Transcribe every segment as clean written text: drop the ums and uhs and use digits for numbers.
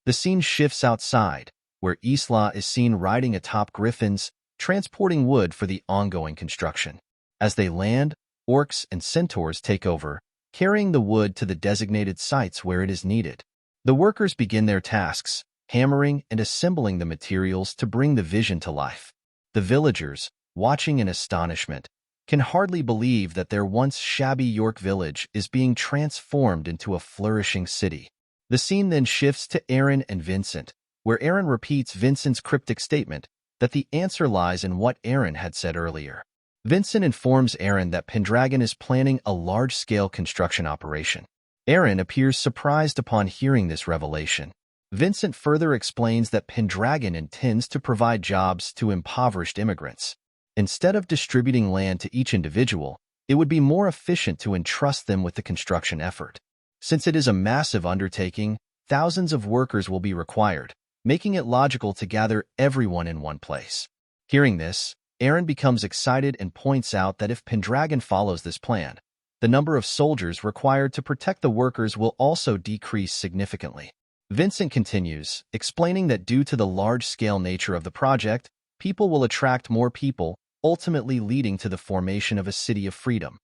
The scene shifts outside, where Isla is seen riding atop griffins, transporting wood for the ongoing construction. As they land, orcs and centaurs take over, carrying the wood to the designated sites where it is needed. The workers begin their tasks, hammering and assembling the materials to bring the vision to life. The villagers, watching in astonishment, can hardly believe that their once shabby York village is being transformed into a flourishing city. The scene then shifts to Eren and Vincent, where Eren repeats Vincent's cryptic statement that the answer lies in what Eren had said earlier. Vincent informs Eren that Pendragon is planning a large-scale construction operation. Eren appears surprised upon hearing this revelation. Vincent further explains that Pendragon intends to provide jobs to impoverished immigrants. Instead of distributing land to each individual, it would be more efficient to entrust them with the construction effort. Since it is a massive undertaking, thousands of workers will be required, making it logical to gather everyone in one place. Hearing this, Eren becomes excited and points out that if Pendragon follows this plan, the number of soldiers required to protect the workers will also decrease significantly. Vincent continues, explaining that due to the large-scale nature of the project, people will attract more people, ultimately leading to the formation of a city of freedom.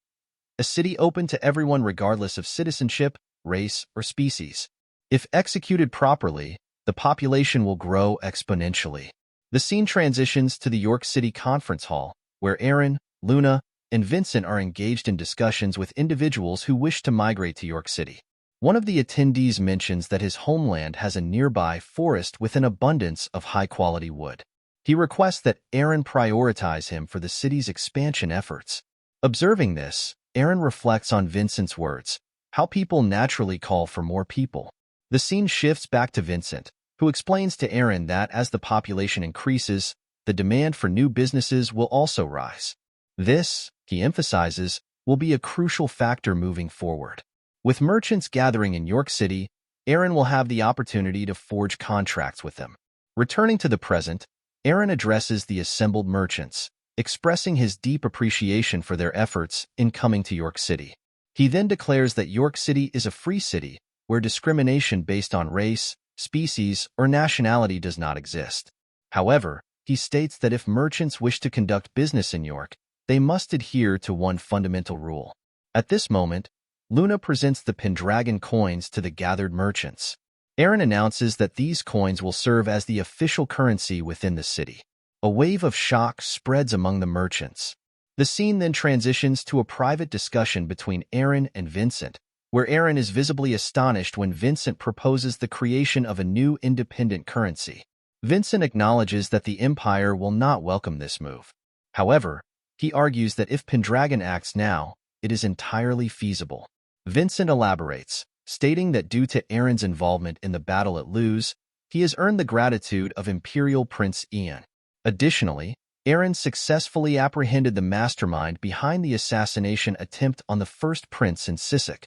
A city open to everyone regardless of citizenship, race, or species. If executed properly, the population will grow exponentially. The scene transitions to the York City Conference Hall, where Eren, Luna, and Vincent are engaged in discussions with individuals who wish to migrate to York City. One of the attendees mentions that his homeland has a nearby forest with an abundance of high-quality wood. He requests that Eren prioritize him for the city's expansion efforts. Observing this, Eren reflects on Vincent's words, how people naturally call for more people. The scene shifts back to Vincent, who explains to Eren that as the population increases, the demand for new businesses will also rise. This, he emphasizes, will be a crucial factor moving forward. With merchants gathering in York City, Eren will have the opportunity to forge contracts with them. Returning to the present, Eren addresses the assembled merchants, expressing his deep appreciation for their efforts in coming to York City. He then declares that York City is a free city, where discrimination based on race, species, or nationality does not exist. However, he states that if merchants wish to conduct business in York, they must adhere to one fundamental rule. At this moment, Luna presents the Pendragon coins to the gathered merchants. Eren announces that these coins will serve as the official currency within the city. A wave of shock spreads among the merchants. The scene then transitions to a private discussion between Eren and Vincent, where Eren is visibly astonished when Vincent proposes the creation of a new independent currency. Vincent acknowledges that the Empire will not welcome this move. However, he argues that if Pendragon acts now, it is entirely feasible. Vincent elaborates, stating that due to Eren's involvement in the battle at Luz, he has earned the gratitude of Imperial Prince Ian. Additionally, Eren successfully apprehended the mastermind behind the assassination attempt on the first prince in Sisek,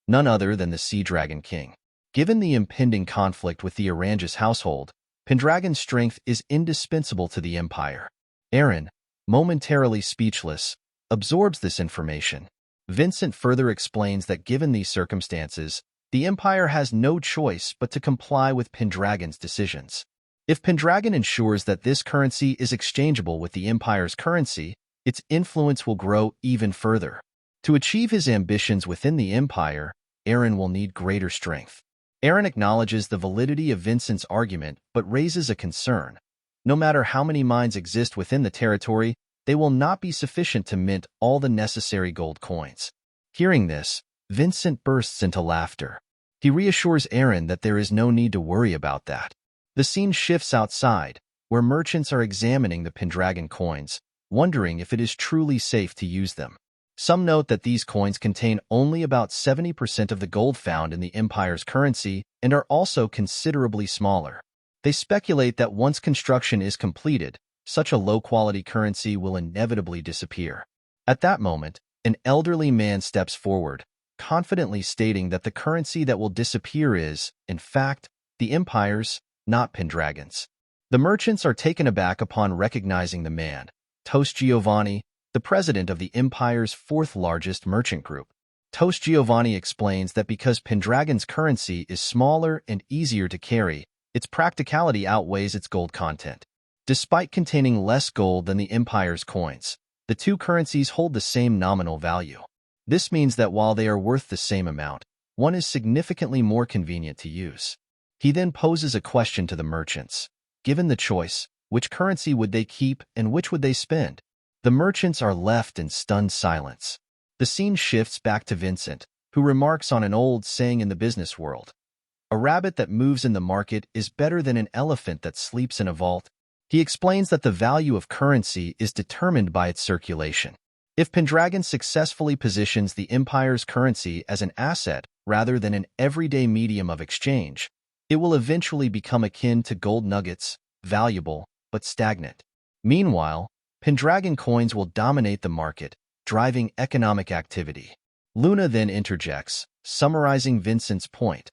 none other than the Sea Dragon King. Given the impending conflict with the Oranges household, Pendragon's strength is indispensable to the Empire. Eren, momentarily speechless, absorbs this information. Vincent further explains that given these circumstances, the Empire has no choice but to comply with Pendragon's decisions. If Pendragon ensures that this currency is exchangeable with the Empire's currency, its influence will grow even further. To achieve his ambitions within the Empire, Eren will need greater strength. Eren acknowledges the validity of Vincent's argument but raises a concern. No matter how many mines exist within the territory, they will not be sufficient to mint all the necessary gold coins. Hearing this, Vincent bursts into laughter. He reassures Eren that there is no need to worry about that. The scene shifts outside, where merchants are examining the Pendragon coins, wondering if it is truly safe to use them. Some note that these coins contain only about 70% of the gold found in the Empire's currency and are also considerably smaller. They speculate that once construction is completed, such a low-quality currency will inevitably disappear. At that moment, an elderly man steps forward, confidently stating that the currency that will disappear is, in fact, the Empire's, not Pendragon's. The merchants are taken aback upon recognizing the man, Toast Giovanni, the president of the Empire's fourth-largest merchant group. Toast Giovanni explains that because Pendragon's currency is smaller and easier to carry, Its practicality outweighs its gold content. Despite containing less gold than the Empire's coins, the two currencies hold the same nominal value. This means that while they are worth the same amount, one is significantly more convenient to use. He then poses a question to the merchants. Given the choice, which currency would they keep and which would they spend? The merchants are left in stunned silence. The scene shifts back to Vincent, who remarks on an old saying in the business world. A rabbit that moves in the market is better than an elephant that sleeps in a vault. He explains that the value of currency is determined by its circulation. If Pendragon successfully positions the Empire's currency as an asset rather than an everyday medium of exchange, it will eventually become akin to gold nuggets, valuable but stagnant. Meanwhile, Pendragon coins will dominate the market, driving economic activity. Luna then interjects, summarizing Vincent's point.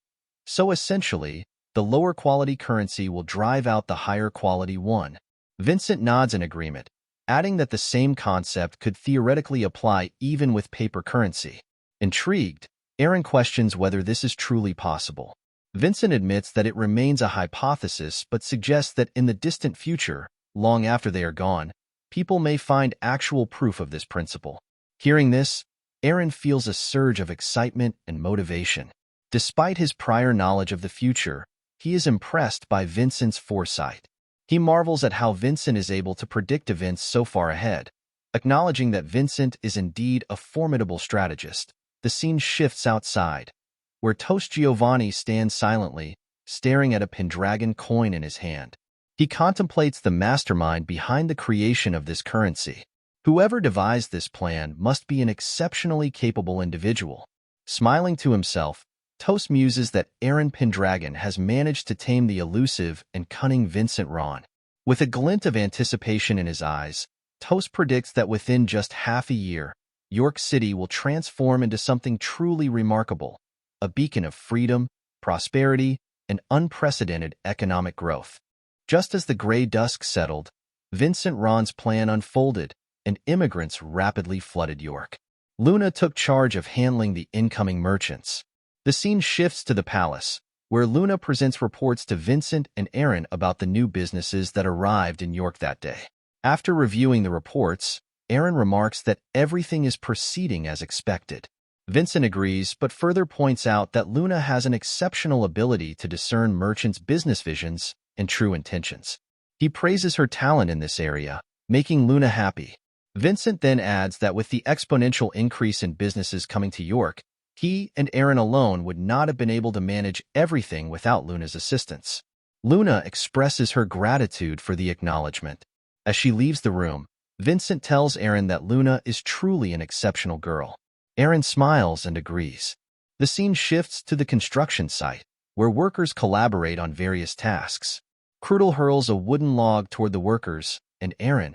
So essentially, the lower quality currency will drive out the higher quality one. Vincent nods in agreement, adding that the same concept could theoretically apply even with paper currency. Intrigued, Eren questions whether this is truly possible. Vincent admits that it remains a hypothesis but suggests that in the distant future, long after they are gone, people may find actual proof of this principle. Hearing this, Eren feels a surge of excitement and motivation. Despite his prior knowledge of the future, he is impressed by Vincent's foresight. He marvels at how Vincent is able to predict events so far ahead. Acknowledging that Vincent is indeed a formidable strategist, the scene shifts outside, where Toast Giovanni stands silently, staring at a Pendragon coin in his hand. He contemplates the mastermind behind the creation of this currency. Whoever devised this plan must be an exceptionally capable individual. Smiling to himself, Toast muses that Eren Pendragon has managed to tame the elusive and cunning Vincent Ron. With a glint of anticipation in his eyes, Toast predicts that within just half a year, York City will transform into something truly remarkable, a beacon of freedom, prosperity, and unprecedented economic growth. Just as the gray dusk settled, Vincent Ron's plan unfolded, and immigrants rapidly flooded York. Luna took charge of handling the incoming merchants. The scene shifts to the palace, where Luna presents reports to Vincent and Eren about the new businesses that arrived in York that day. After reviewing the reports, Eren remarks that everything is proceeding as expected. Vincent agrees, but further points out that Luna has an exceptional ability to discern merchants' business visions and true intentions. He praises her talent in this area, making Luna happy. Vincent then adds that with the exponential increase in businesses coming to York, he and Eren alone would not have been able to manage everything without Luna's assistance. Luna expresses her gratitude for the acknowledgement. As she leaves the room, Vincent tells Eren that Luna is truly an exceptional girl. Eren smiles and agrees. The scene shifts to the construction site, where workers collaborate on various tasks. Crudel hurls a wooden log toward the workers, and Eren,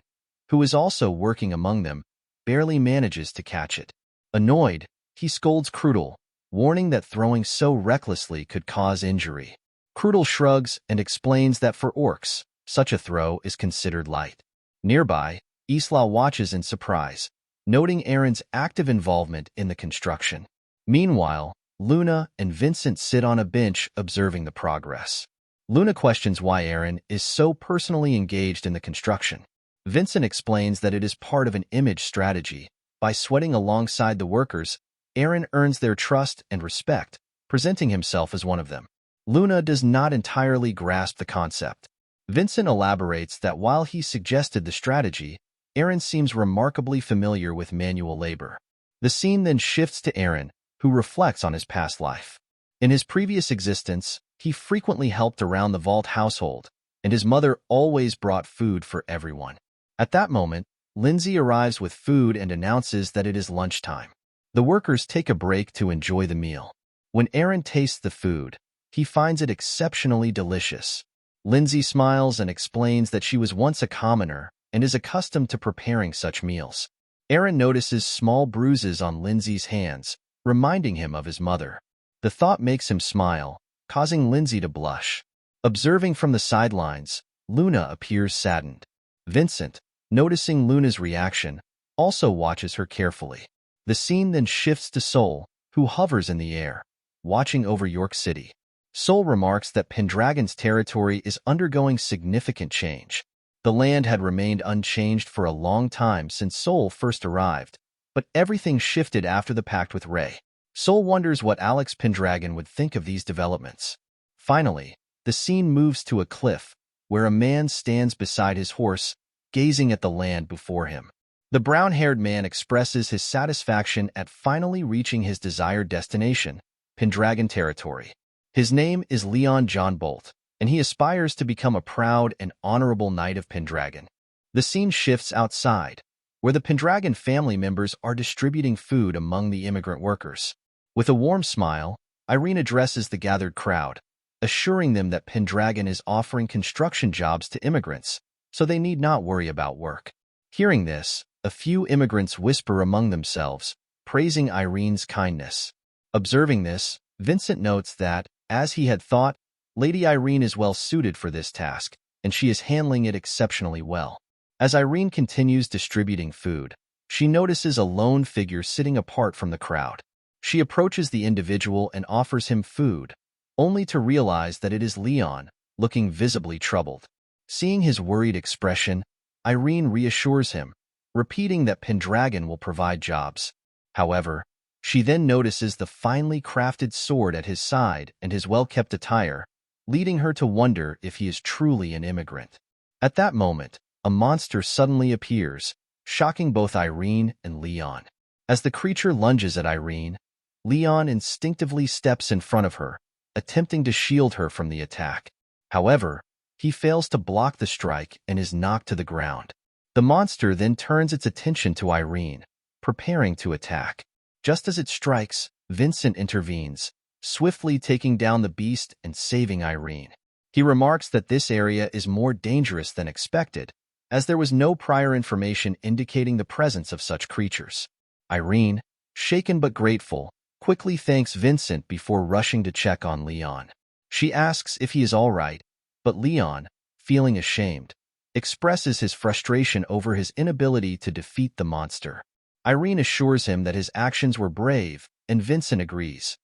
who is also working among them, barely manages to catch it. Annoyed, he scolds Crudel, warning that throwing so recklessly could cause injury. Crudel shrugs and explains that for orcs, such a throw is considered light. Nearby, Isla watches in surprise, noting Eren's active involvement in the construction. Meanwhile, Luna and Vincent sit on a bench observing the progress. Luna questions why Eren is so personally engaged in the construction. Vincent explains that it is part of an image strategy. By sweating alongside the workers, Eren earns their trust and respect, presenting himself as one of them. Luna does not entirely grasp the concept. Vincent elaborates that while he suggested the strategy, Eren seems remarkably familiar with manual labor. The scene then shifts to Eren, who reflects on his past life. In his previous existence, he frequently helped around the Valt household, and his mother always brought food for everyone. At that moment, Lindsay arrives with food and announces that it is lunchtime. The workers take a break to enjoy the meal. When Eren tastes the food, he finds it exceptionally delicious. Lindsay smiles and explains that she was once a commoner and is accustomed to preparing such meals. Eren notices small bruises on Lindsay's hands, reminding him of his mother. The thought makes him smile, causing Lindsay to blush. Observing from the sidelines, Luna appears saddened. Vincent, noticing Luna's reaction, also watches her carefully. The scene then shifts to Sol, who hovers in the air, watching over York City. Sol remarks that Pendragon's territory is undergoing significant change. The land had remained unchanged for a long time since Sol first arrived, but everything shifted after the pact with Ray. Sol wonders what Alex Pendragon would think of these developments. Finally, the scene moves to a cliff, where a man stands beside his horse, gazing at the land before him. The brown-haired man expresses his satisfaction at finally reaching his desired destination, Pendragon territory. His name is Leon John Bolt, and he aspires to become a proud and honorable knight of Pendragon. The scene shifts outside, where the Pendragon family members are distributing food among the immigrant workers. With a warm smile, Irene addresses the gathered crowd, assuring them that Pendragon is offering construction jobs to immigrants, so they need not worry about work. Hearing this, a few immigrants whisper among themselves, praising Irene's kindness. Observing this, Vincent notes that, as he had thought, Lady Irene is well suited for this task, and she is handling it exceptionally well. As Irene continues distributing food, she notices a lone figure sitting apart from the crowd. She approaches the individual and offers him food, only to realize that it is Leon, looking visibly troubled. Seeing his worried expression, Irene reassures him, repeating that Pendragon will provide jobs. However, she then notices the finely crafted sword at his side and his well-kept attire, leading her to wonder if he is truly an immigrant. At that moment, a monster suddenly appears, shocking both Irene and Leon. As the creature lunges at Irene, Leon instinctively steps in front of her, attempting to shield her from the attack. However, he fails to block the strike and is knocked to the ground. The monster then turns its attention to Irene, preparing to attack. Just as it strikes, Vincent intervenes, swiftly taking down the beast and saving Irene. He remarks that this area is more dangerous than expected, as there was no prior information indicating the presence of such creatures. Irene, shaken but grateful, quickly thanks Vincent before rushing to check on Leon. She asks if he is all right, but Leon, feeling ashamed, expresses his frustration over his inability to defeat the monster. Irene assures him that his actions were brave, and Vincent agrees,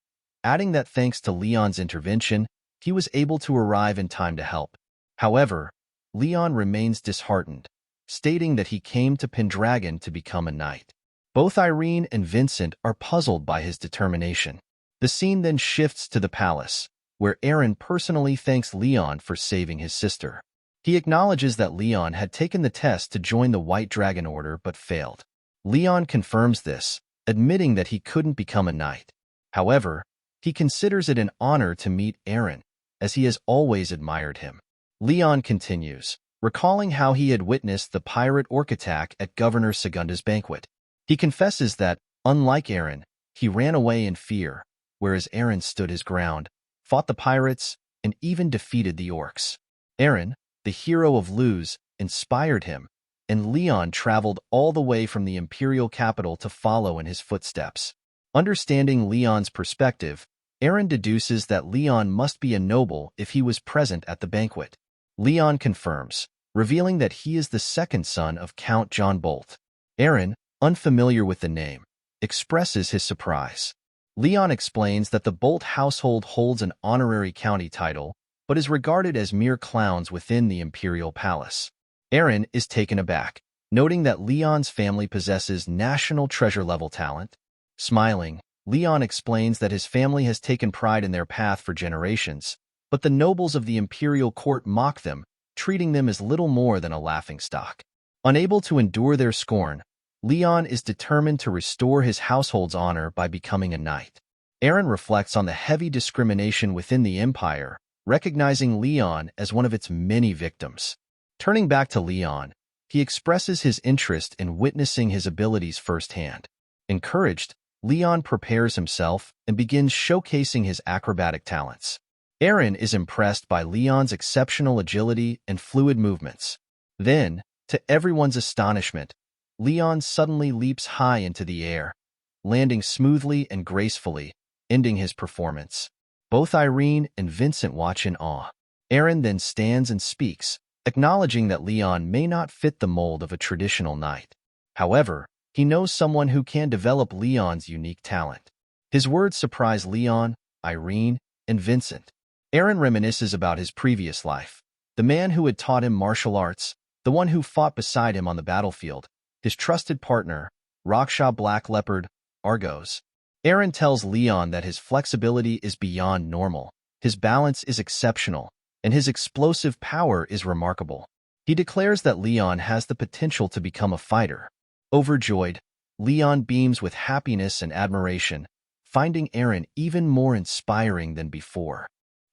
adding that thanks to Leon's intervention, he was able to arrive in time to help. However, Leon remains disheartened, stating that he came to Pendragon to become a knight. Both Irene and Vincent are puzzled by his determination. The scene then shifts to the palace, where Eren personally thanks Leon for saving his sister. He acknowledges that Leon had taken the test to join the White Dragon Order but failed. Leon confirms this, admitting that he couldn't become a knight. However, he considers it an honor to meet Eren, as he has always admired him. Leon continues, recalling how he had witnessed the pirate orc attack at Governor Segunda's banquet. He confesses that, unlike Eren, he ran away in fear, whereas Eren stood his ground, fought the pirates, and even defeated the orcs. Eren, the hero of Luz, inspired him, and Leon traveled all the way from the imperial capital to follow in his footsteps. Understanding Leon's perspective, Eren deduces that Leon must be a noble if he was present at the banquet. Leon confirms, revealing that he is the second son of Count John Bolt. Eren, unfamiliar with the name, expresses his surprise. Leon explains that the Bolt household holds an honorary county title, but is regarded as mere clowns within the imperial palace. Eren is taken aback, noting that Leon's family possesses national treasure-level talent. Smiling, Leon explains that his family has taken pride in their path for generations, but the nobles of the imperial court mock them, treating them as little more than a laughingstock. Unable to endure their scorn, Leon is determined to restore his household's honor by becoming a knight. Eren reflects on the heavy discrimination within the empire, recognizing Leon as one of its many victims. Turning back to Leon, he expresses his interest in witnessing his abilities firsthand. Encouraged, Leon prepares himself and begins showcasing his acrobatic talents. Eren is impressed by Leon's exceptional agility and fluid movements. Then, to everyone's astonishment, Leon suddenly leaps high into the air, landing smoothly and gracefully, ending his performance. Both Irene and Vincent watch in awe. Eren then stands and speaks, acknowledging that Leon may not fit the mold of a traditional knight. However, he knows someone who can develop Leon's unique talent. His words surprise Leon, Irene, and Vincent. Eren reminisces about his previous life. The man who had taught him martial arts, the one who fought beside him on the battlefield, his trusted partner, Rakshasa Black Leopard, Argos. Eren tells Leon that his flexibility is beyond normal, his balance is exceptional, and his explosive power is remarkable. He declares that Leon has the potential to become a fighter. Overjoyed, Leon beams with happiness and admiration, finding Eren even more inspiring than before.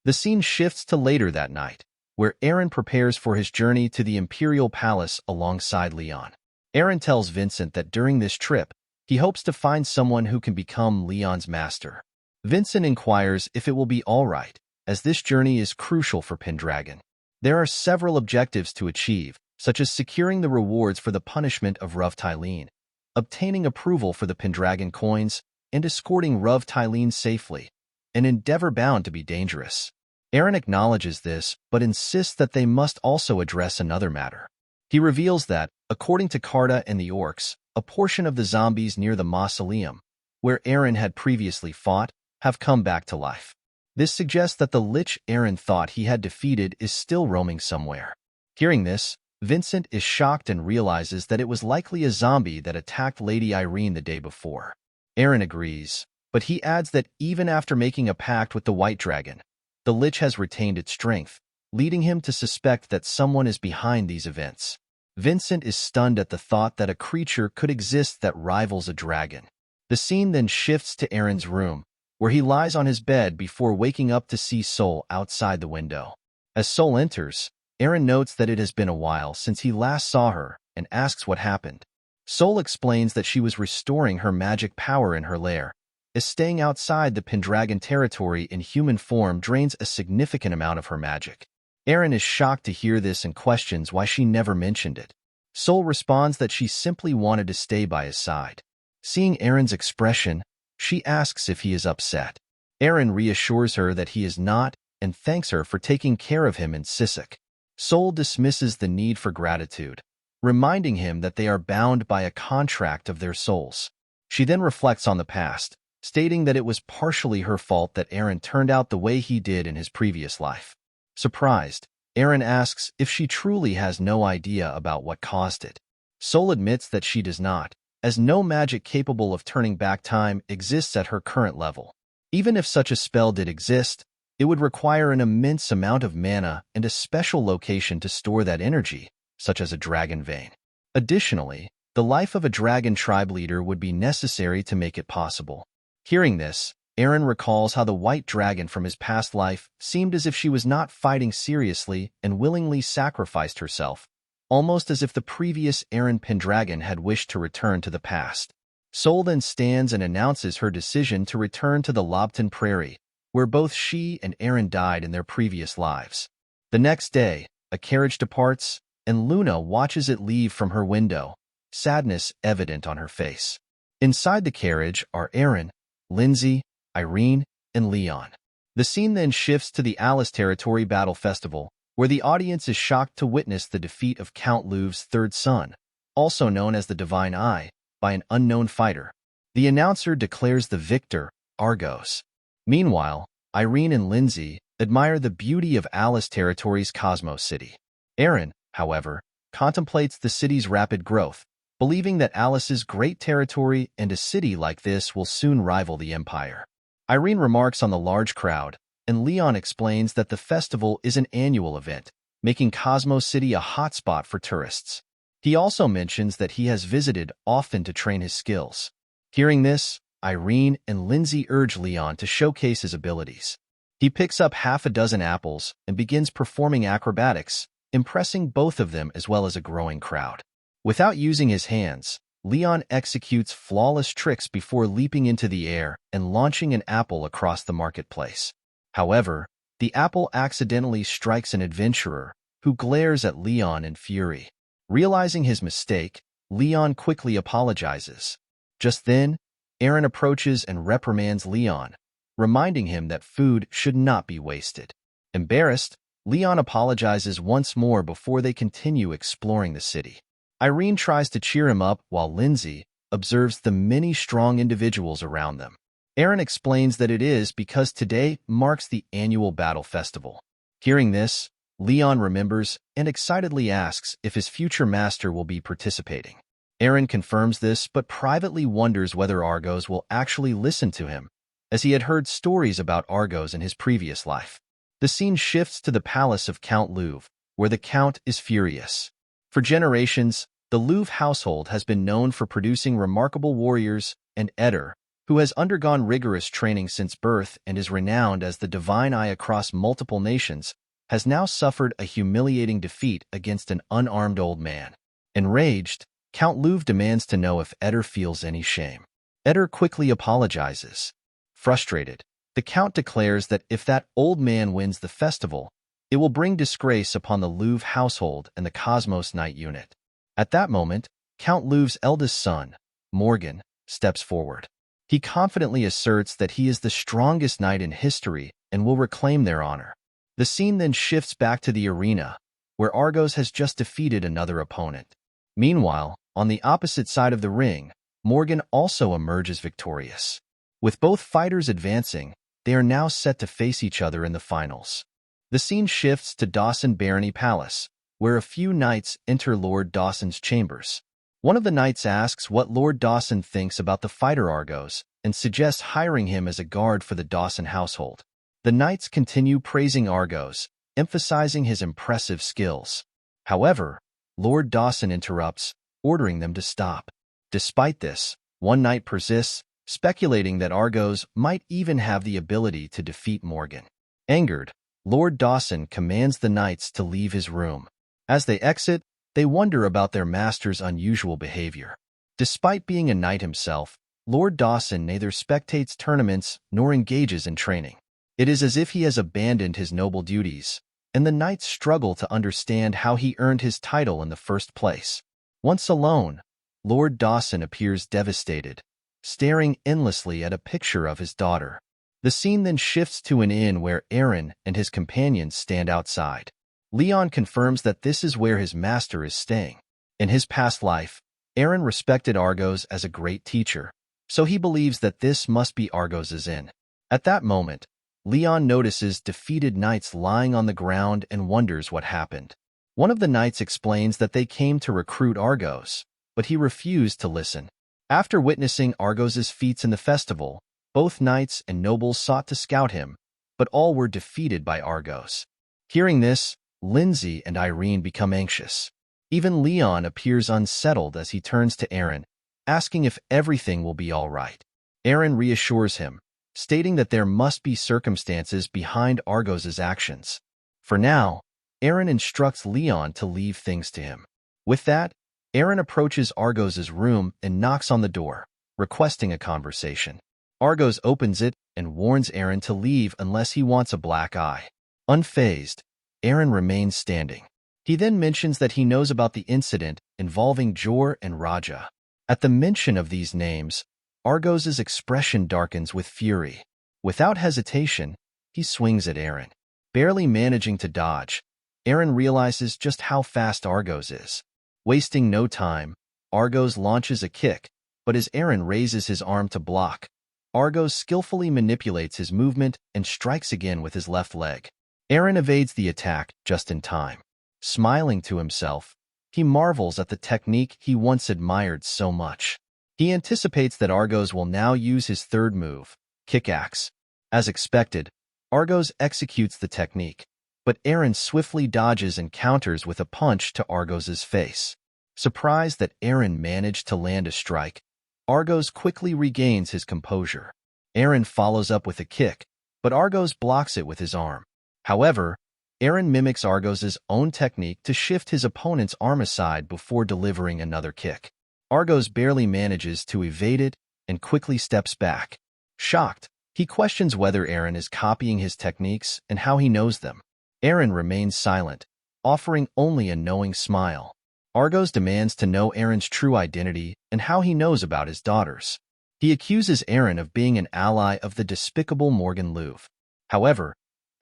The scene shifts to later that night, where Eren prepares for his journey to the Imperial Palace alongside Leon. Eren tells Vincent that during this trip, he hopes to find someone who can become Leon's master. Vincent inquires if it will be all right, as this journey is crucial for Pendragon. There are several objectives to achieve, such as securing the rewards for the punishment of Ruv Tylene, obtaining approval for the Pendragon coins, and escorting Ruv Tylene safely, an endeavor bound to be dangerous. Eren acknowledges this, but insists that they must also address another matter. He reveals that, according to Carta and the orcs, a portion of the zombies near the mausoleum, where Eren had previously fought, have come back to life. This suggests that the lich Eren thought he had defeated is still roaming somewhere. Hearing this, Vincent is shocked and realizes that it was likely a zombie that attacked Lady Irene the day before. Eren agrees, but he adds that even after making a pact with the White Dragon, the lich has retained its strength, leading him to suspect that someone is behind these events. Vincent is stunned at the thought that a creature could exist that rivals a dragon. The scene then shifts to Eren's room, where he lies on his bed before waking up to see Sol outside the window. As Sol enters, Eren notes that it has been a while since he last saw her and asks what happened. Sol explains that she was restoring her magic power in her lair, as staying outside the Pendragon territory in human form drains a significant amount of her magic. Eren is shocked to hear this and questions why she never mentioned it. Sol responds that she simply wanted to stay by his side. Seeing Eren's expression, she asks if he is upset. Eren reassures her that he is not and thanks her for taking care of him in Sisek. Sol dismisses the need for gratitude, reminding him that they are bound by a contract of their souls. She then reflects on the past, stating that it was partially her fault that Eren turned out the way he did in his previous life. Surprised, Eren asks if she truly has no idea about what caused it. Sol admits that she does not, as no magic capable of turning back time exists at her current level. Even if such a spell did exist, it would require an immense amount of mana and a special location to store that energy, such as a dragon vein. Additionally, the life of a dragon tribe leader would be necessary to make it possible. Hearing this, Eren recalls how the white dragon from his past life seemed as if she was not fighting seriously and willingly sacrificed herself, almost as if the previous Eren Pendragon had wished to return to the past. Sol then stands and announces her decision to return to the Lobten Prairie, where both she and Eren died in their previous lives. The next day, a carriage departs, and Luna watches it leave from her window, sadness evident on her face. Inside the carriage are Eren, Lindsay, Irene, and Leon. The scene then shifts to the Alice Territory Battle Festival, where the audience is shocked to witness the defeat of Count Louv's third son, also known as the Divine Eye, by an unknown fighter. The announcer declares the victor, Argos. Meanwhile, Irene and Lindsay admire the beauty of Alice Territory's Cosmos City. Eren, however, contemplates the city's rapid growth, believing that Alice's great territory and a city like this will soon rival the Empire. Irene remarks on the large crowd, and Leon explains that the festival is an annual event, making Cosmos City a hotspot for tourists. He also mentions that he has visited often to train his skills. Hearing this, Irene and Lindsay urge Leon to showcase his abilities. He picks up half a dozen apples and begins performing acrobatics, impressing both of them as well as a growing crowd. Without using his hands, Leon executes flawless tricks before leaping into the air and launching an apple across the marketplace. However, the apple accidentally strikes an adventurer, who glares at Leon in fury. Realizing his mistake, Leon quickly apologizes. Just then, Eren approaches and reprimands Leon, reminding him that food should not be wasted. Embarrassed, Leon apologizes once more before they continue exploring the city. Irene tries to cheer him up while Lindsay observes the many strong individuals around them. Eren explains that it is because today marks the annual battle festival. Hearing this, Leon remembers and excitedly asks if his future master will be participating. Eren confirms this but privately wonders whether Argos will actually listen to him, as he had heard stories about Argos in his previous life. The scene shifts to the palace of Count Louvre, where the Count is furious. For generations, the Louvre household has been known for producing remarkable warriors, and Eder, who has undergone rigorous training since birth and is renowned as the divine eye across multiple nations, has now suffered a humiliating defeat against an unarmed old man. Enraged, Count Louvre demands to know if Eder feels any shame. Eder quickly apologizes. Frustrated, the Count declares that if that old man wins the festival, it will bring disgrace upon the Louvre household and the Cosmos Knight unit. At that moment, Count Louvre's eldest son, Morgan, steps forward. He confidently asserts that he is the strongest knight in history and will reclaim their honor. The scene then shifts back to the arena, where Argos has just defeated another opponent. Meanwhile, on the opposite side of the ring, Morgan also emerges victorious. With both fighters advancing, they are now set to face each other in the finals. The scene shifts to Dawson Barony Palace, where a few knights enter Lord Dawson's chambers. One of the knights asks what Lord Dawson thinks about the fighter Argos and suggests hiring him as a guard for the Dawson household. The knights continue praising Argos, emphasizing his impressive skills. However, Lord Dawson interrupts, ordering them to stop. Despite this, one knight persists, speculating that Argos might even have the ability to defeat Morgan. Angered, Lord Dawson commands the knights to leave his room. As they exit, they wonder about their master's unusual behavior. Despite being a knight himself, Lord Dawson neither spectates tournaments nor engages in training. It is as if he has abandoned his noble duties, and the knights struggle to understand how he earned his title in the first place. Once alone, Lord Dawson appears devastated, staring endlessly at a picture of his daughter. The scene then shifts to an inn where Eren and his companions stand outside. Leon confirms that this is where his master is staying. In his past life, Eren respected Argos as a great teacher, so he believes that this must be Argos's inn. At that moment, Leon notices defeated knights lying on the ground and wonders what happened. One of the knights explains that they came to recruit Argos, but he refused to listen. After witnessing Argos's feats in the festival, both knights and nobles sought to scout him, but all were defeated by Argos. Hearing this, Lindsay and Irene become anxious. Even Leon appears unsettled as he turns to Eren, asking if everything will be all right. Eren reassures him, stating that there must be circumstances behind Argos's actions. For now, Eren instructs Leon to leave things to him. With that, Eren approaches Argos's room and knocks on the door, requesting a conversation. Argos opens it and warns Eren to leave unless he wants a black eye. Unfazed, Eren remains standing. He then mentions that he knows about the incident involving Jor and Raja. At the mention of these names, Argos's expression darkens with fury. Without hesitation, he swings at Eren. Barely managing to dodge, Eren realizes just how fast Argos is. Wasting no time, Argos launches a kick, but as Eren raises his arm to block, Argos skillfully manipulates his movement and strikes again with his left leg. Eren evades the attack just in time. Smiling to himself, he marvels at the technique he once admired so much. He anticipates that Argos will now use his third move, Kickaxe. As expected, Argos executes the technique, but Eren swiftly dodges and counters with a punch to Argos's face. Surprised that Eren managed to land a strike, Argos quickly regains his composure. Eren follows up with a kick, but Argos blocks it with his arm. However, Eren mimics Argos's own technique to shift his opponent's arm aside before delivering another kick. Argos barely manages to evade it and quickly steps back. Shocked, he questions whether Eren is copying his techniques and how he knows them. Eren remains silent, offering only a knowing smile. Argos demands to know Eren's true identity and how he knows about his daughters. He accuses Eren of being an ally of the despicable Morgan Louvre. However,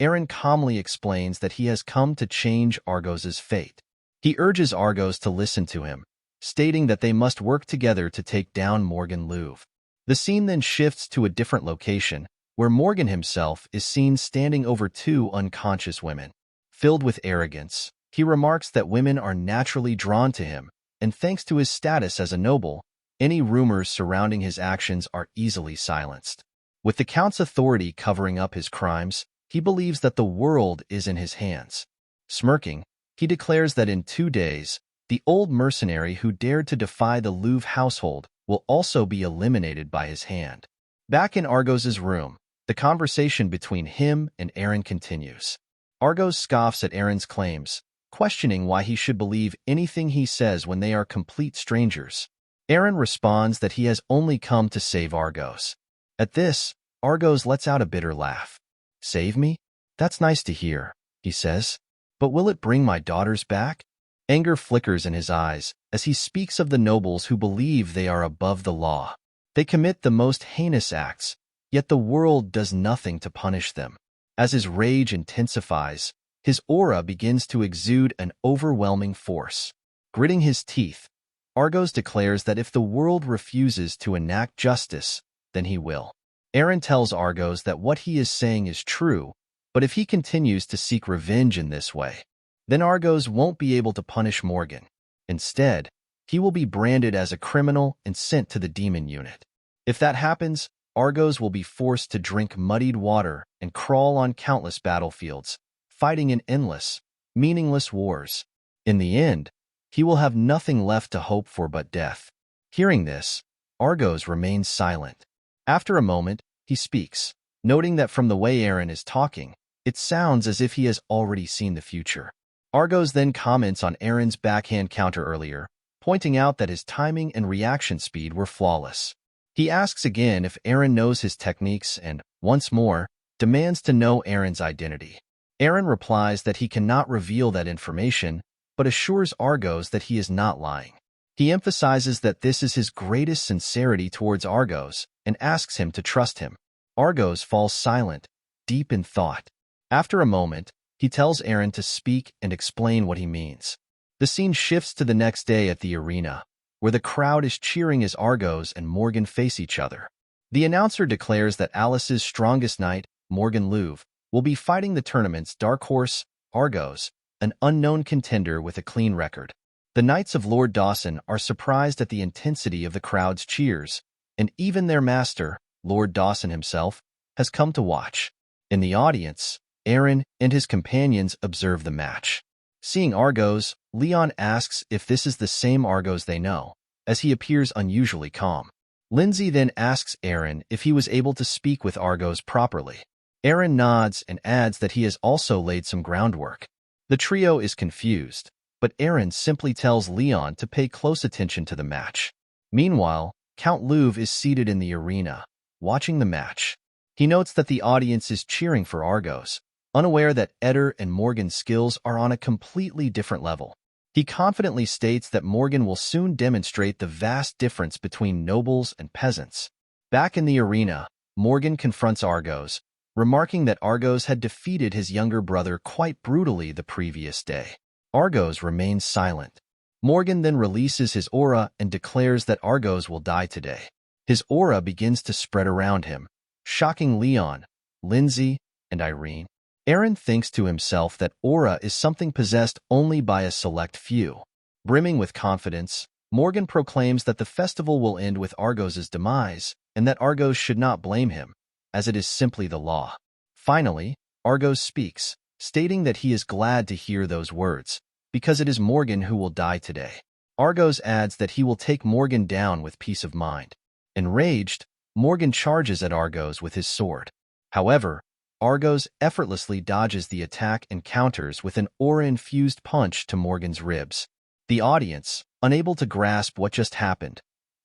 Eren calmly explains that he has come to change Argos's fate. He urges Argos to listen to him, stating that they must work together to take down Morgan Louvre. The scene then shifts to a different location, where Morgan himself is seen standing over two unconscious women. Filled with arrogance, he remarks that women are naturally drawn to him, and thanks to his status as a noble, any rumors surrounding his actions are easily silenced. With the Count's authority covering up his crimes, he believes that the world is in his hands. Smirking, he declares that in 2 days, the old mercenary who dared to defy the Louvre household will also be eliminated by his hand. Back in Argos's room, the conversation between him and Eren continues. Argos scoffs at Eren's claims, questioning why he should believe anything he says when they are complete strangers. Eren responds that he has only come to save Argos. At this, Argos lets out a bitter laugh. "Save me? That's nice to hear," he says. "But will it bring my daughters back?" Anger flickers in his eyes as he speaks of the nobles who believe they are above the law. They commit the most heinous acts, yet the world does nothing to punish them. As his rage intensifies, his aura begins to exude an overwhelming force. Gritting his teeth, Argos declares that if the world refuses to enact justice, then he will. Eren tells Argos that what he is saying is true, but if he continues to seek revenge in this way, then Argos won't be able to punish Morgan. Instead, he will be branded as a criminal and sent to the demon unit. If that happens, Argos will be forced to drink muddied water and crawl on countless battlefields, fighting in endless, meaningless wars. In the end, he will have nothing left to hope for but death. Hearing this, Argos remains silent. After a moment, he speaks, noting that from the way Eren is talking, it sounds as if he has already seen the future. Argos then comments on Eren's backhand counter earlier, pointing out that his timing and reaction speed were flawless. He asks again if Eren knows his techniques and, once more, demands to know Eren's identity. Eren replies that he cannot reveal that information, but assures Argos that he is not lying. He emphasizes that this is his greatest sincerity towards Argos and asks him to trust him. Argos falls silent, deep in thought. After a moment, he tells Eren to speak and explain what he means. The scene shifts to the next day at the arena, where the crowd is cheering as Argos and Morgan face each other. The announcer declares that Alice's strongest knight, Morgan Louvre, will be fighting the tournament's dark horse, Argos, an unknown contender with a clean record. The Knights of Lord Dawson are surprised at the intensity of the crowd's cheers, and even their master, Lord Dawson himself, has come to watch. In the audience, Eren and his companions observe the match. Seeing Argos, Leon asks if this is the same Argos they know, as he appears unusually calm. Lindsay then asks Eren if he was able to speak with Argos properly. Eren nods and adds that he has also laid some groundwork. The trio is confused, but Eren simply tells Leon to pay close attention to the match. Meanwhile, Count Louvre is seated in the arena, watching the match. He notes that the audience is cheering for Argos, unaware that Eder and Morgan's skills are on a completely different level. He confidently states that Morgan will soon demonstrate the vast difference between nobles and peasants. Back in the arena, Morgan confronts Argos, remarking that Argos had defeated his younger brother quite brutally the previous day. Argos remains silent. Morgan then releases his aura and declares that Argos will die today. His aura begins to spread around him, shocking Leon, Lindsay, and Irene. Eren thinks to himself that aura is something possessed only by a select few. Brimming with confidence, Morgan proclaims that the festival will end with Argos's demise, and that Argos should not blame him, as it is simply the law. Finally, Argos speaks, stating that he is glad to hear those words, because it is Morgan who will die today. Argos adds that he will take Morgan down with peace of mind. Enraged, Morgan charges at Argos with his sword. However, Argos effortlessly dodges the attack and counters with an aura-infused punch to Morgan's ribs. The audience, unable to grasp what just happened,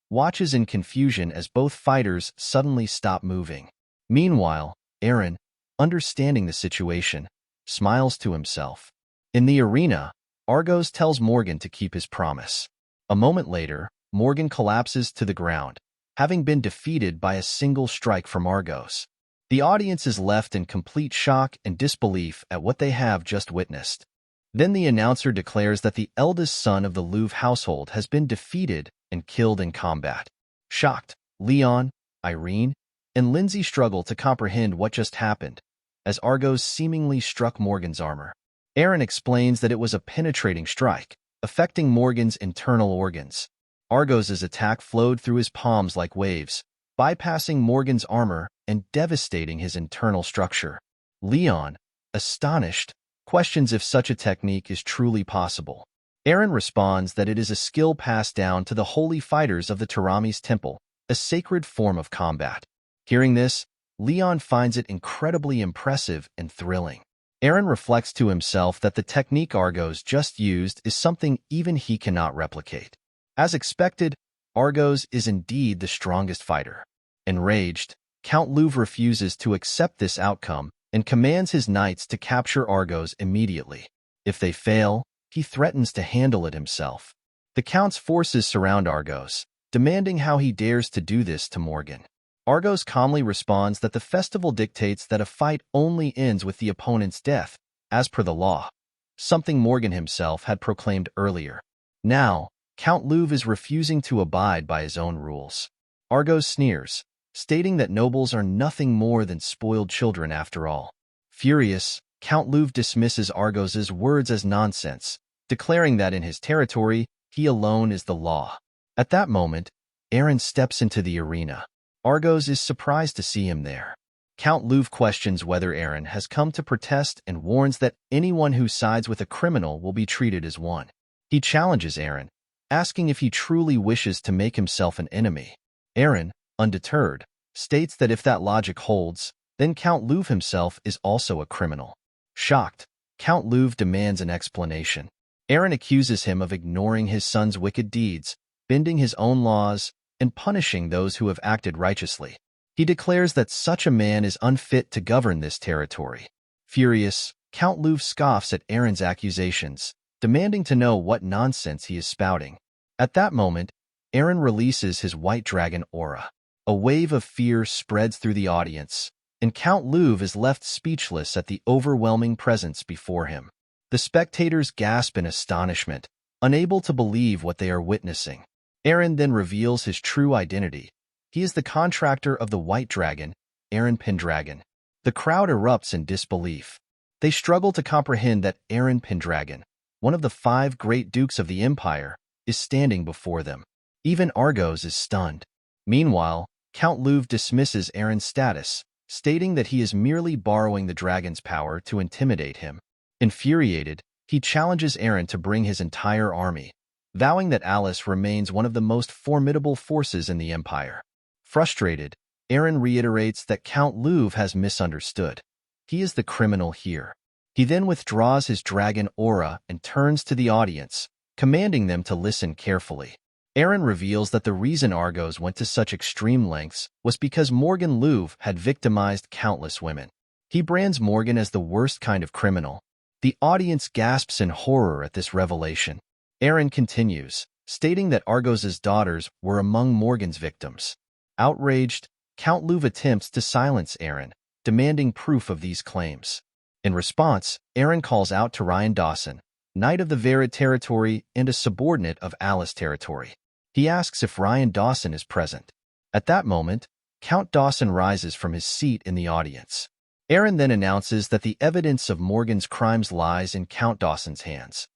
watches in confusion as both fighters suddenly stop moving. Meanwhile, Eren, understanding the situation, smiles to himself. In the arena, Argos tells Morgan to keep his promise. A moment later, Morgan collapses to the ground, having been defeated by a single strike from Argos. The audience is left in complete shock and disbelief at what they have just witnessed. Then the announcer declares that the eldest son of the Louvre household has been defeated and killed in combat. Shocked, Leon, Irene, and Lindsay struggle to comprehend what just happened, as Argos seemingly struck Morgan's armor. Eren explains that it was a penetrating strike, affecting Morgan's internal organs. Argos's attack flowed through his palms like waves, bypassing Morgan's armor and devastating his internal structure. Leon, astonished, questions if such a technique is truly possible. Eren responds that it is a skill passed down to the holy fighters of the Tarami's temple, a sacred form of combat. Hearing this, Leon finds it incredibly impressive and thrilling. Eren reflects to himself that the technique Argos just used is something even he cannot replicate. As expected, Argos is indeed the strongest fighter. Enraged, Count Louv refuses to accept this outcome and commands his knights to capture Argos immediately. If they fail, he threatens to handle it himself. The Count's forces surround Argos, demanding how he dares to do this to Morgan. Argos calmly responds that the festival dictates that a fight only ends with the opponent's death, as per the law, something Morgan himself had proclaimed earlier. Now, Count Louv is refusing to abide by his own rules. Argos sneers, stating that nobles are nothing more than spoiled children after all. Furious, Count Louv dismisses Argos's words as nonsense, declaring that in his territory, he alone is the law. At that moment, Eren steps into the arena. Argos is surprised to see him there. Count Louv questions whether Eren has come to protest and warns that anyone who sides with a criminal will be treated as one. He challenges Eren, asking if he truly wishes to make himself an enemy. Eren, undeterred, states that if that logic holds, then Count Louv himself is also a criminal. Shocked, Count Louv demands an explanation. Eren accuses him of ignoring his son's wicked deeds, bending his own laws, and punishing those who have acted righteously. He declares that such a man is unfit to govern this territory. Furious, Count Louv scoffs at Eren's accusations, demanding to know what nonsense he is spouting. At that moment, Eren releases his white dragon aura. A wave of fear spreads through the audience, and Count Louv is left speechless at the overwhelming presence before him. The spectators gasp in astonishment, unable to believe what they are witnessing. Eren then reveals his true identity. He is the contractor of the White Dragon, Eren Pendragon. The crowd erupts in disbelief. They struggle to comprehend that Eren Pendragon, one of the 5 great dukes of the Empire, is standing before them. Even Argos is stunned. Meanwhile, Count Louv dismisses Eren's status, stating that he is merely borrowing the dragon's power to intimidate him. Infuriated, he challenges Eren to bring his entire army, vowing that Alice remains one of the most formidable forces in the Empire. Frustrated, Eren reiterates that Count Louv has misunderstood. He is the criminal here. He then withdraws his dragon aura and turns to the audience, commanding them to listen carefully. Eren reveals that the reason Argos went to such extreme lengths was because Morgan Louv had victimized countless women. He brands Morgan as the worst kind of criminal. The audience gasps in horror at this revelation. Eren continues, stating that Argos's daughters were among Morgan's victims. Outraged, Count Louv attempts to silence Eren, demanding proof of these claims. In response, Eren calls out to Ryan Dawson, Knight of the Varid territory and a subordinate of Alice territory. He asks if Ryan Dawson is present. At that moment, Count Dawson rises from his seat in the audience. Eren then announces that the evidence of Morgan's crimes lies in Count Dawson's hands.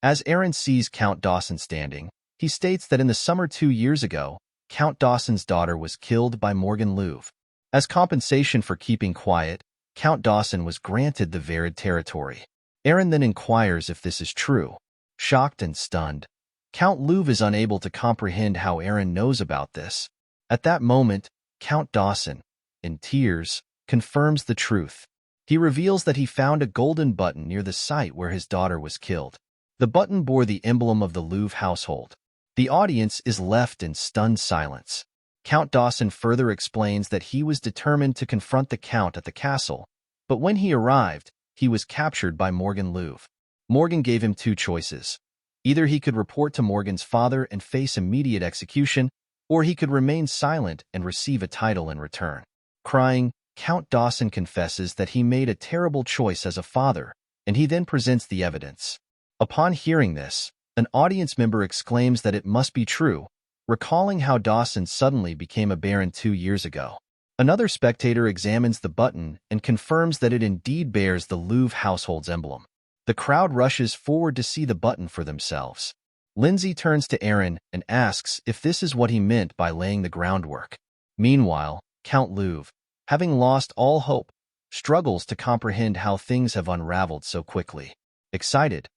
As Eren sees Count Dawson standing, he states that in the summer 2 years ago, Count Dawson's daughter was killed by Morgan Louv. As compensation for keeping quiet, Count Dawson was granted the Varid territory. Eren then inquires if this is true. Shocked and stunned, Count Louv is unable to comprehend how Eren knows about this. At that moment, Count Dawson, in tears, confirms the truth. He reveals that he found a golden button near the site where his daughter was killed. The button bore the emblem of the Louv household. The audience is left in stunned silence. Count Dawson further explains that he was determined to confront the Count at the castle, but when he arrived, he was captured by Morgan Louv. Morgan gave him 2 choices. Either he could report to Morgan's father and face immediate execution, or he could remain silent and receive a title in return. Crying, Count Dawson confesses that he made a terrible choice as a father, and he then presents the evidence. Upon hearing this, an audience member exclaims that it must be true, recalling how Dawson suddenly became a baron 2 years ago. Another spectator examines the button and confirms that it indeed bears the Louvre household's emblem. The crowd rushes forward to see the button for themselves. Lindsay turns to Eren and asks if this is what he meant by laying the groundwork. Meanwhile, Count Louvre, having lost all hope, struggles to comprehend how things have unraveled so quickly. Excited,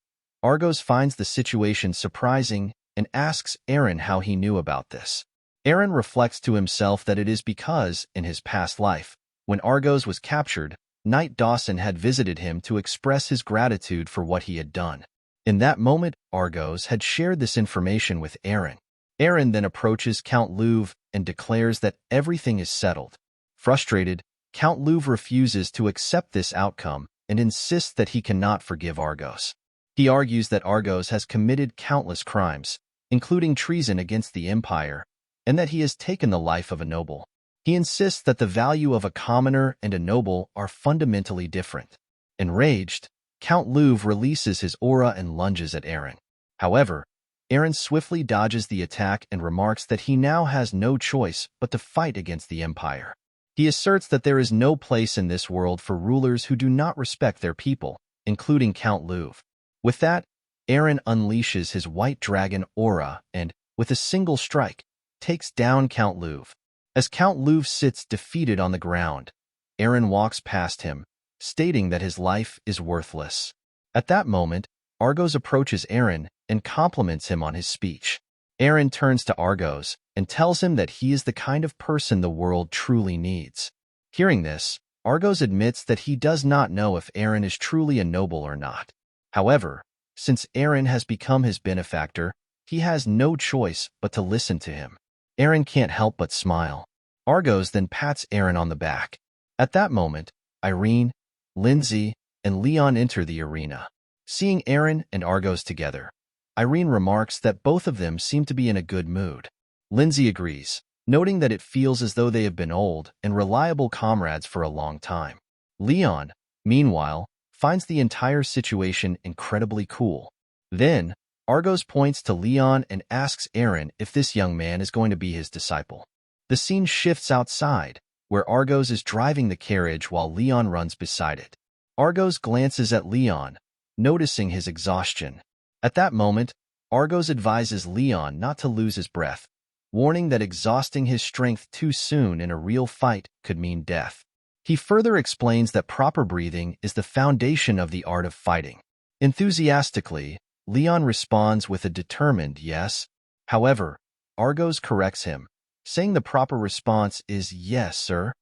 Argos finds the situation surprising and asks Eren how he knew about this. Eren reflects to himself that it is because, in his past life, when Argos was captured, Knight Dawson had visited him to express his gratitude for what he had done. In that moment, Argos had shared this information with Eren. Eren then approaches Count Louvre and declares that everything is settled. Frustrated, Count Louvre refuses to accept this outcome and insists that he cannot forgive Argos. He argues that Argos has committed countless crimes, including treason against the Empire, and that he has taken the life of a noble. He insists that the value of a commoner and a noble are fundamentally different. Enraged, Count Louvre releases his aura and lunges at Eren. However, Eren swiftly dodges the attack and remarks that he now has no choice but to fight against the Empire. He asserts that there is no place in this world for rulers who do not respect their people, including Count Louvre. With that, Eren unleashes his white dragon aura and, with a single strike, takes down Count Louvre. As Count Louvre sits defeated on the ground, Eren walks past him, stating that his life is worthless. At that moment, Argos approaches Eren and compliments him on his speech. Eren turns to Argos and tells him that he is the kind of person the world truly needs. Hearing this, Argos admits that he does not know if Eren is truly a noble or not. However, since Eren has become his benefactor, he has no choice but to listen to him. Eren can't help but smile. Argos then pats Eren on the back. At that moment, Irene, Lindsay, and Leon enter the arena. Seeing Eren and Argos together, Irene remarks that both of them seem to be in a good mood. Lindsay agrees, noting that it feels as though they have been old and reliable comrades for a long time. Leon, meanwhile, finds the entire situation incredibly cool. Then, Argos points to Leon and asks Eren if this young man is going to be his disciple. The scene shifts outside, where Argos is driving the carriage while Leon runs beside it. Argos glances at Leon, noticing his exhaustion. At that moment, Argos advises Leon not to lose his breath, warning that exhausting his strength too soon in a real fight could mean death. He further explains that proper breathing is the foundation of the art of fighting. Enthusiastically, Leon responds with a determined yes. However, Argos corrects him, saying the proper response is yes, sir.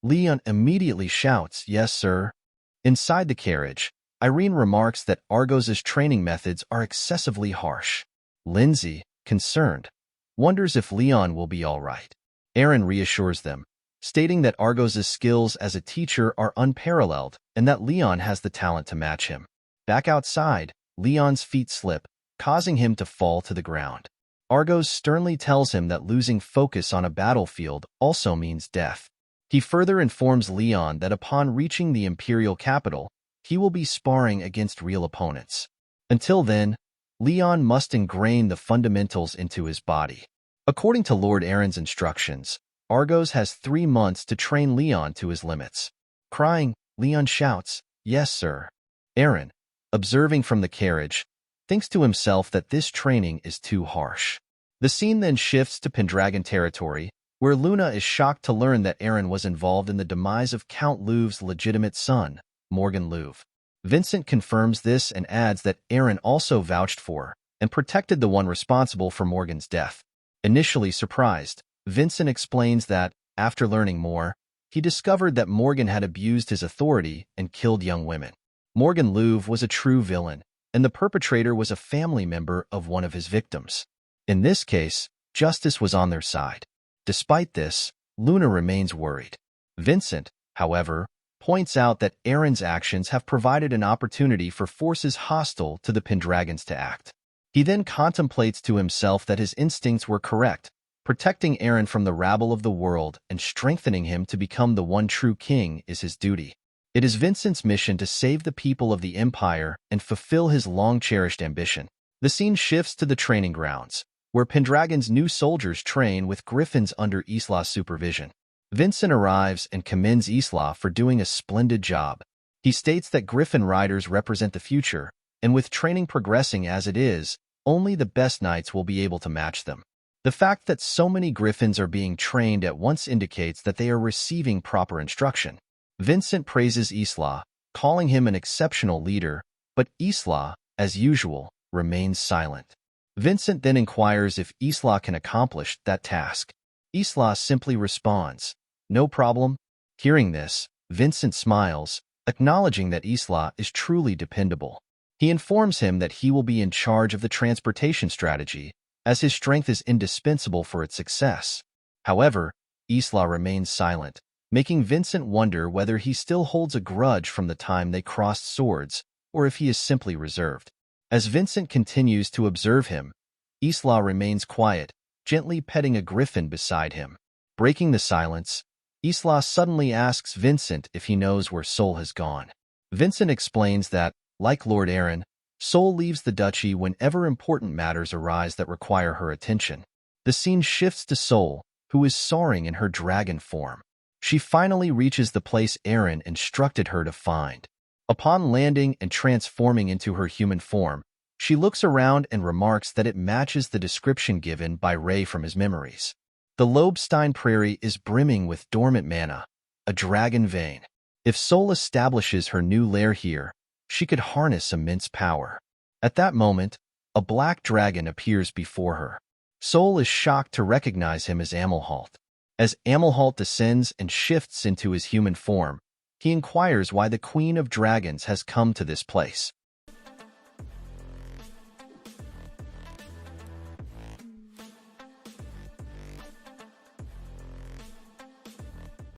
Leon immediately shouts, yes, sir. Inside the carriage, Irene remarks that Argos's training methods are excessively harsh. Lindsay, concerned, wonders if Leon will be all right. Eren reassures them, stating that Argos's skills as a teacher are unparalleled and that Leon has the talent to match him. Back outside, Leon's feet slip, causing him to fall to the ground. Argos sternly tells him that losing focus on a battlefield also means death. He further informs Leon that upon reaching the Imperial capital, he will be sparring against real opponents. Until then, Leon must ingrain the fundamentals into his body. According to Lord Eren's instructions, Argos has 3 months to train Leon to his limits. Crying, Leon shouts, yes, sir. Eren, observing from the carriage, thinks to himself that this training is too harsh. The scene then shifts to Pendragon territory, where Luna is shocked to learn that Eren was involved in the demise of Count Louvre's legitimate son, Morgan Louvre. Vincent confirms this and adds that Eren also vouched for and protected the one responsible for Morgan's death. Initially surprised, Vincent explains that, after learning more, he discovered that Morgan had abused his authority and killed young women. Morgan Louvre was a true villain, and the perpetrator was a family member of one of his victims. In this case, justice was on their side. Despite this, Luna remains worried. Vincent, however, points out that Eren's actions have provided an opportunity for forces hostile to the Pendragons to act. He then contemplates to himself that his instincts were correct, protecting Eren from the rabble of the world and strengthening him to become the one true king is his duty. It is Vincent's mission to save the people of the Empire and fulfill his long-cherished ambition. The scene shifts to the training grounds, where Pendragon's new soldiers train with griffins under Isla's supervision. Vincent arrives and commends Isla for doing a splendid job. He states that griffin riders represent the future, and with training progressing as it is, only the best knights will be able to match them. The fact that so many griffins are being trained at once indicates that they are receiving proper instruction. Vincent praises Isla, calling him an exceptional leader, but Isla, as usual, remains silent. Vincent then inquires if Isla can accomplish that task. Isla simply responds, "No problem." Hearing this, Vincent smiles, acknowledging that Isla is truly dependable. He informs him that he will be in charge of the transportation strategy, as his strength is indispensable for its success. However, Isla remains silent, making Vincent wonder whether he still holds a grudge from the time they crossed swords, or if he is simply reserved. As Vincent continues to observe him, Isla remains quiet, gently petting a griffin beside him. Breaking the silence, Isla suddenly asks Vincent if he knows where Sol has gone. Vincent explains that, like Lord Eren, Sol leaves the duchy whenever important matters arise that require her attention. The scene shifts to Sol, who is soaring in her dragon form. She finally reaches the place Eren instructed her to find. Upon landing and transforming into her human form, she looks around and remarks that it matches the description given by Ray from his memories. The Lobestein Prairie is brimming with dormant mana, a dragon vein. If Sol establishes her new lair here, she could harness immense power. At that moment, a black dragon appears before her. Sol is shocked to recognize him as Amelhalt. As Amelhalt descends and shifts into his human form, he inquires why the Queen of Dragons has come to this place.